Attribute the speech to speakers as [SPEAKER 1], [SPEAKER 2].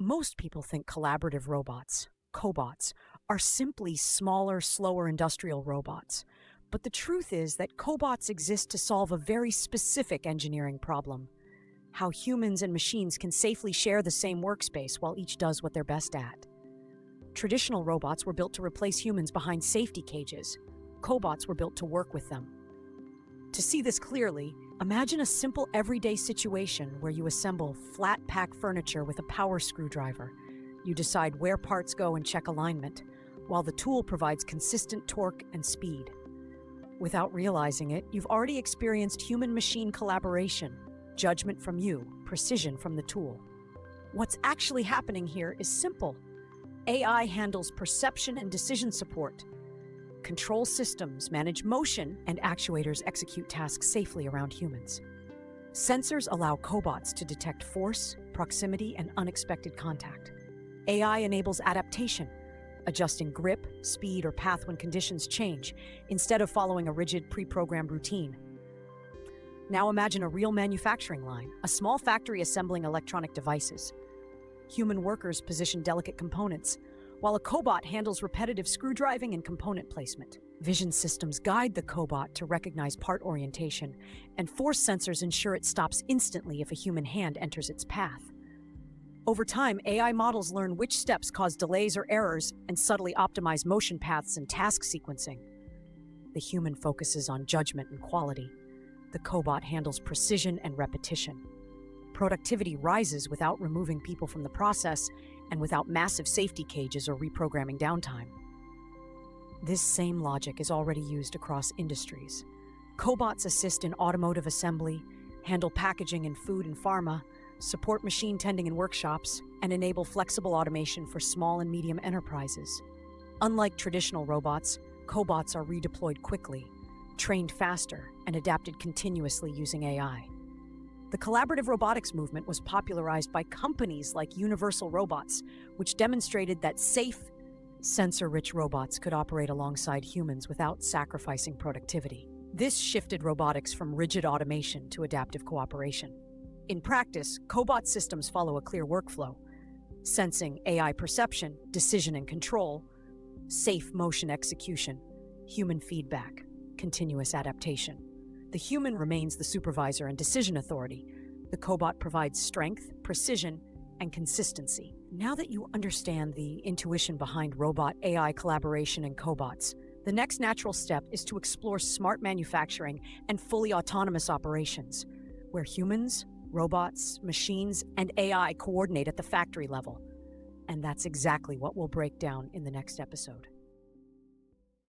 [SPEAKER 1] Most people think collaborative robots, cobots, are simply smaller, slower industrial robots. But the truth is that cobots exist to solve a very specific engineering problem: how humans and machines can safely share the same workspace while each does what they're best at. Traditional robots were built to replace humans behind safety cages. Cobots were built to work with them. To see this clearly, imagine a simple everyday situation where you assemble flat-pack furniture with a power screwdriver. You decide where parts go and check alignment, while the tool provides consistent torque and speed. Without realizing it, you've already experienced human-machine collaboration, judgment from you, precision from the tool. What's actually happening here is simple. AI handles perception and decision support. Control systems manage motion, and actuators execute tasks safely around humans. Sensors allow cobots to detect force, proximity, and unexpected contact. AI enables adaptation, adjusting grip, speed, or path when conditions change, instead of following a rigid, pre-programmed routine. Now imagine a real manufacturing line, a small factory assembling electronic devices. Human workers position delicate components, while a cobot handles repetitive screwdriving and component placement. Vision systems guide the cobot to recognize part orientation, and force sensors ensure it stops instantly if a human hand enters its path. Over time, AI models learn which steps cause delays or errors and subtly optimize motion paths and task sequencing. The human focuses on judgment and quality. The cobot handles precision and repetition. Productivity rises without removing people from the process and without massive safety cages or reprogramming downtime. This same logic is already used across industries. Cobots assist in automotive assembly, handle packaging in food and pharma, support machine tending in workshops, and enable flexible automation for small and medium enterprises. Unlike traditional robots, cobots are redeployed quickly, trained faster, and adapted continuously using AI. The collaborative robotics movement was popularized by companies like Universal Robots, which demonstrated that safe, sensor-rich robots could operate alongside humans without sacrificing productivity. This shifted robotics from rigid automation to adaptive cooperation. In practice, cobot systems follow a clear workflow: sensing, AI perception, decision and control, safe motion execution, human feedback, continuous adaptation. The human remains the supervisor and decision authority. The cobot provides strength, precision, and consistency. Now that you understand the intuition behind robot-AI collaboration and cobots, the next natural step is to explore smart manufacturing and fully autonomous operations, where humans, robots, machines, and AI coordinate at the factory level. And that's exactly what we'll break down in the next episode.